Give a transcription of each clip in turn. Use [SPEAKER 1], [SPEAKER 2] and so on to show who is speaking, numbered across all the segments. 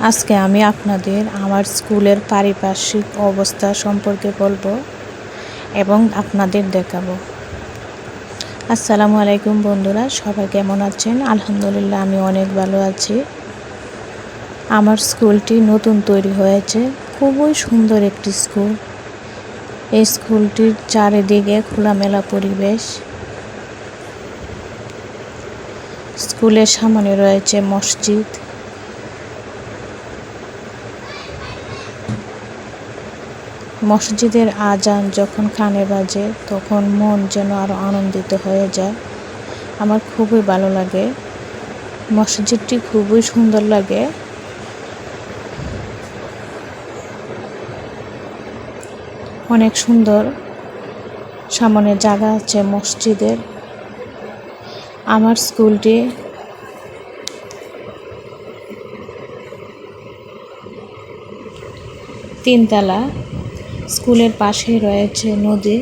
[SPEAKER 1] আজকে আমি আপনাদের আমার স্কুলের পারিপার্শ্বিক অবস্থা সম্পর্কে বলবো এবং আপনাদের দেখাবো। আসসালামু আলাইকুম বন্ধুরা, সবাই কেমন আছেন? আলহামদুলিল্লাহ, আমি অনেক ভালো আছি। আমার স্কুলটি নতুন তৈরি হয়েছে, খুবই সুন্দর একটি স্কুল। এই স্কুলটির চারিদিকে খোলামেলা পরিবেশ। স্কুলের সামনে রয়েছে মসজিদ। মসজিদের আজান যখন কানে বাজে তখন মন যেন আরো আনন্দিত হয়ে যায়। আমার খুবই ভালো লাগে, মসজিদটি খুবই সুন্দর লাগে। অনেক সুন্দর সামনে জায়গা আছে মসজিদের। আমার স্কুলটি তিনতলা। স্কুলের পাশেই রয়েছে নদী,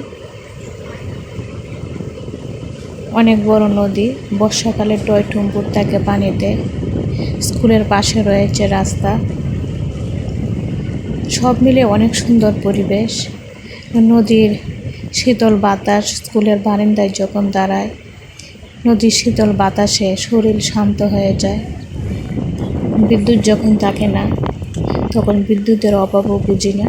[SPEAKER 1] অনেক বড় নদী। বর্ষাকালে টইটুম্বুর থাকে পানিতে। স্কুলের পাশে রয়েছে রাস্তা। সব মিলে অনেক সুন্দর পরিবেশ। নদীর শীতল বাতাস স্কুলের বারান্দায় যখন দাঁড়ায়, নদীর শীতল বাতাসে শরীর শান্ত হয়ে যায়। বিদ্যুৎ যখন থাকে না তখন বিদ্যুতের অভাবও বুঝি না।